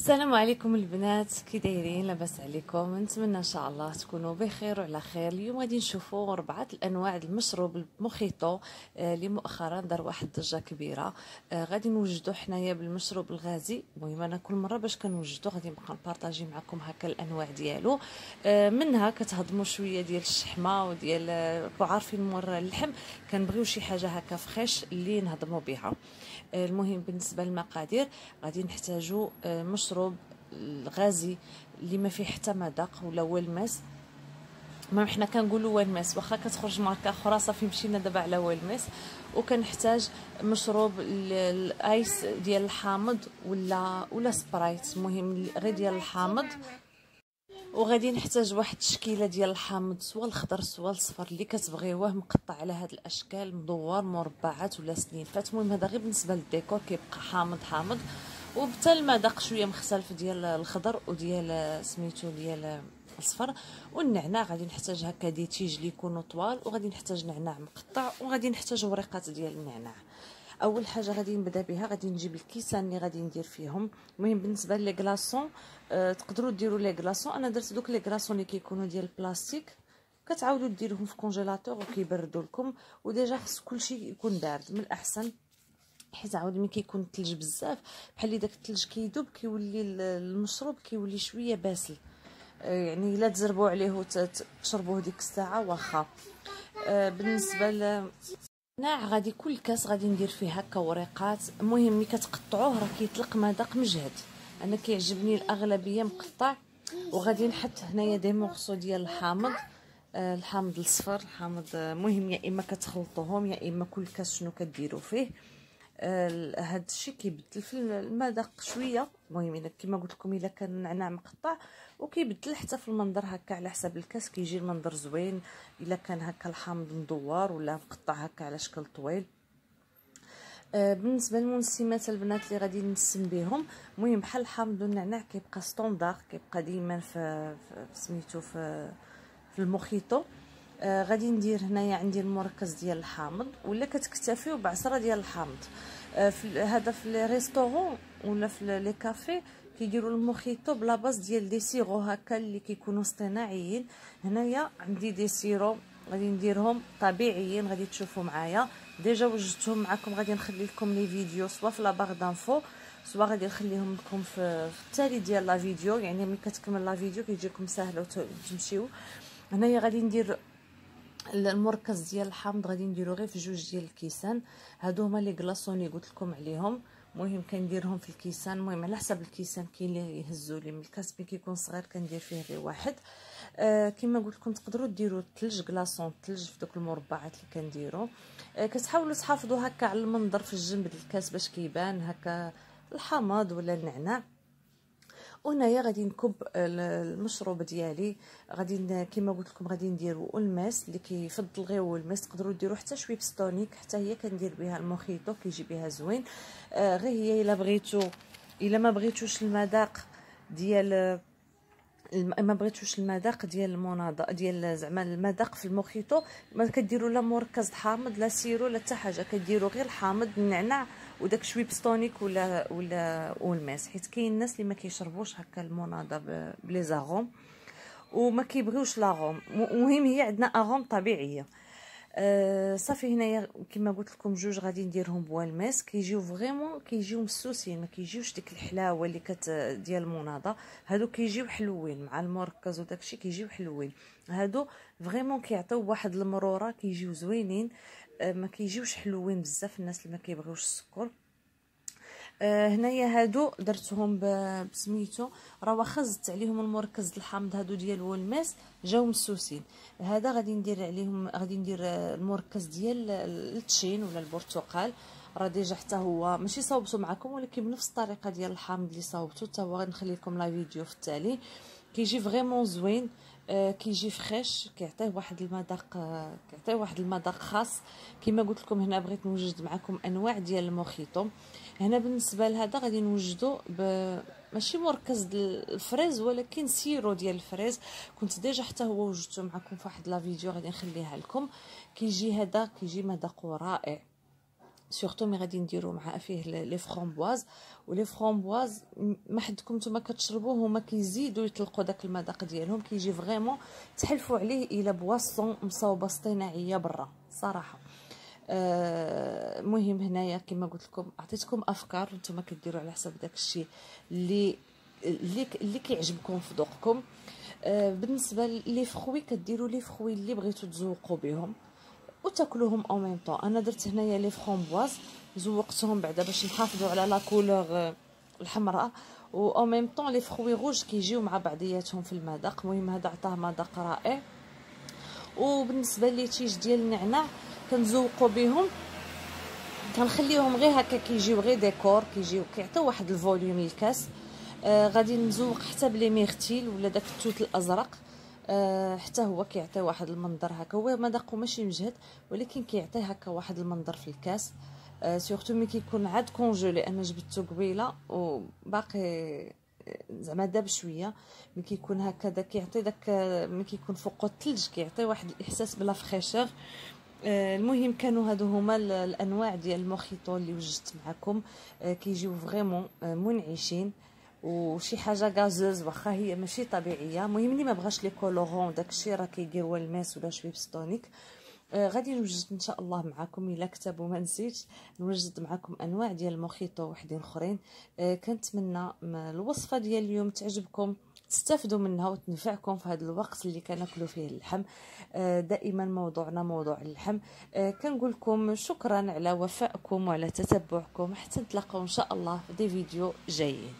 السلام عليكم البنات، كي دايرين؟ لاباس عليكم؟ نتمنى ان شاء الله تكونوا بخير وعلى خير. اليوم غادي نشوفوا 4 الانواع المشروب الموخيتو اللي مؤخرا دار واحد الضجه كبيره. غادي نوجدوا حنايا بالمشروب الغازي. المهم انا كل مره باش كنوجدوا غادي نبقى نبارطاجي معكم هكا الانواع ديالو. منها كتهضموا شويه ديال الشحمه وديال عارفين مور اللحم، كنبغيو شي حاجه هكا فخيش اللي نهضموا بها. المهم بالنسبه للمقادير غادي نحتاجوا مشروب غازي اللي ما فيه حتى مذاق ولا والماس. ما حنا كنقولوا والماس، واخا كتخرج ماركه اخرى صافي مشينا دابا على والماس. وكنحتاج مشروب الايس ديال الحامض ولا سبرايت، المهم غير ديال الحامض. وغادي نحتاج واحد التشكيله ديال الحامض، سواء الخضر سواء الصفر اللي كتبغيوه، مقطع على هاد الاشكال، مدور مربعات ولا سنيفات. المهم هذا غير بالنسبه للديكور، كيبقى حامض وبتا المذاق شويه مختلف ديال الخضر وديال سميتو ديال الصفر. والنعناع غادي نحتاج هكا دي تيج اللي يكونوا طوال، وغادي نحتاج نعناع مقطع، وغادي نحتاج وريقات ديال النعناع. اول حاجه غادي نبدا بها، غادي نجيب الكيسان اللي غادي ندير فيهم. المهم بالنسبه لي كلاصون تقدروا ديروا لي كلاصون، انا درت دوك لي كلاصون اللي كيكونوا ديال البلاستيك، كتعاودوا ديروهم في كونجيلاتور وكيبردوا لكم. وديجا خص كلشي يكون بارد من الاحسن، حيت عاود ملي كيكون الثلج بزاف بحال اللي داك الثلج كيذوب كيولي المشروب كيولي شويه باسل. يعني الا تزربوا عليه وتشربوه ديك الساعه واخا. بالنسبه نعناع غادي كل كاس غادي ندير فيه هكا وريقات. المهم ملي كتقطعوه راه كيطلق مذاق مجهد، انا كيعجبني الاغلبيه مقطع. وغادي نحط هنايا دي مورسو ديال الحامض، الحامض الصفر، الحامض مهم يا اما كتخلطوهم يا اما كل كاس شنو كديروا فيه. هاد الشيء كيبدل في المذاق شويه. المهم الا كما قلت لكم الا كان النعناع مقطع، وكيبدل حتى في المنظر هكا على حسب الكاس كيجي المنظر زوين. الا كان هكا الحامض مدور ولا مقطع هكا على شكل طويل. بالنسبه للمنسمات البنات اللي غادي نسم بهم، المهم بحال الحامض والنعناع كيبقى ستوندار، كيبقى ديما في سميتو في الموخيتو. غادي ندير هنايا عندي المركز ديال الحامض، ولا كتكتفيو بعصره ديال الحامض. هذا في لي ريستورون ولا في لي كافي كيديروا الموخيتو بلا باز ديال دي سيرو هكا اللي كيكونوا اصطناعيين. هنايا عندي دي سيرو غادي نديرهم طبيعيين، غادي تشوفوا معايا. ديجا وجدتهم معكم، غادي نخلي لكم لي فيديو سواء في لا باغ دانفو سواء غادي نخليهم لكم في التالي ديال لا فيديو، يعني ملي كتكمل لا فيديو كيجيكم ساهله وتمشيو. هنايا غادي ندير المركز ديال الحامض، غادي نديرو غير في 2 ديال الكيسان. هادو هما لي كلاصون اللي قلت لكم عليهم. المهم كنديرهم في الكيسان، المهم على حسب الكيسان كاين اللي يهزوا لي من الكاس ملي كيكون صغير كندير فيه غير واحد. كما قلت لكم تقدروا ديروا الثلج كلاصون الثلج في دوك المربعات اللي كنديروا. كتحاولوا تحافظوا هكا على المنظر في الجنب ديال الكاس باش كيبان هكا الحامض ولا النعناع. وهنايا غادي نكب المشروب ديالي. غادي كما قلت لكم غادي نديروا الماس اللي كيفضل غير هو الماس، تقدروا ديروا حتى شويه بستونيك، حتى هي كندير بها الموخيتو كيجي بها زوين. غير هي الا بغيتو، الا ما بغيتوش المذاق ديال ما بغيتوش المذاق ديال المناضه ديال زعما المذاق في الموخيتو، ما كديروا لا مركز حامض لا سيرو لا حتى حاجه، كديروا غير الحامض النعناع وداك شويه بستونيك ولا والماس، حيت كاين الناس اللي ما كيشربوش هكا المناضه بلي زاغوم وما كيبغيوش لاغوم. المهم هي عندنا اغوم طبيعيه. صافي هنايا كما قلت لكم 2 غادي نديرهم بوالماس، كيجيو فريمون كيجيو مسوسين، ما كيجيوش ديك الحلاوه اللي ديال المناضه. هادو كيجيو حلوين مع المركز وداكشي كيجيو حلوين. هادو فريمون كيعطيو واحد المروره، كيجيو زوينين. ما كيجيوش حلوين بزاف الناس اللي ما كيبغيوش السكر. هنايا هادو درتهم بسميتو، راه واخا زدت عليهم المركز الحامض هادو ديال والماس جاو مسوسين. هذا غادي ندير عليهم، غادي ندير المركز ديال التشين ولا البرتقال، راه ديجا حتى هو ماشي صاوبته معكم ولكن بنفس الطريقه ديال الحامض اللي صاوبته حتى هو غنخلي لكم لا فيديو في التالي. كيجي فريمون زوين، كيجي فريش، كيعطيه واحد المذاق، كيعطيه واحد المذاق خاص. كما قلت لكم هنا بغيت نوجد معكم انواع ديال الموخيتو. هنا بالنسبه لهذا غادي نوجدو ماشي مركز الفريز ولكن سيرو ديال الفريز، كنت ديجا حتى هو وجدته معكم في واحد لا فيديو غادي نخليها لكم. كيجي هذا كيجي مذاقه رائع. سورتو مي غادي نديرو معاه فيه لي فرامبواز. ولي فرامبواز ما حدكم نتوما كتشربوه هما كيزيدوا يطلقوا داك المذاق ديالهم، كيجي فريمون تحلفوا عليه الى بواسون مصاوبه اصطناعيه برا صراحه. مهم هنايا كما قلت لكم عطيتكم افكار نتوما كديروا على حسب داك الشيء اللي كيعجبكم في ذوقكم. بالنسبه لي فخوي كديروا لي فخوي اللي بغيتو تزوقوا بهم وتاكلوهم او ميم طون. انا درت هنايا لي فرامبواز زوقتهم بعدا باش نحافظوا على لا كولور الحمراء، و او ميم طون لي فخوي روج كيجيو مع بعضياتهم في المذاق. المهم هذا عطاه مذاق رائع. وبالنسبه لي تيج ديال النعناع كنزوقوا بهم، كنخليهم غير هكا كيجيو غير ديكور، كيجيو كيعطيو واحد الفوليوم للكاس. غادي نزوق حتى بلي ميرتيل ولا داك التوت الازرق، حتى هو كيعطي واحد المنظر هكا، هو مذاقه ماشي مجهد ولكن كيعطي هكا واحد المنظر في الكاس. سورتو ملي كيكون عاد كونجولي، انا جبدته قبيله وباقي زعما داب شويه، ملي كيكون هكذا كيعطي داك ملي كيكون فوقو الثلج كيعطي واحد الاحساس بلا فخيشور. المهم كانوا هادو هما الانواع ديال الموخيطو اللي وجدت معكم. كيجيو فريمون منعشين وشي حاجه غازوز واخا هي ماشي طبيعيه. المهم اللي ما بغاش لي كولورون داكشي راه كيديروا الماس ولا شويبس تونيك. غادي نوجد ان شاء الله معكم الا كتب وما نسيتش نوجد معكم انواع ديال الموخيطو وحدين اخرين. كنتمنى الوصفه ديال اليوم تعجبكم، تستافدوا منها وتنفعكم في هذا الوقت اللي كناكلوا فيه اللحم. دائما موضوعنا موضوع اللحم. كنقول لكم شكرا على وفائكم وعلى تتبعكم، حتى نتلاقاو ان شاء الله في دي فيديو جايين.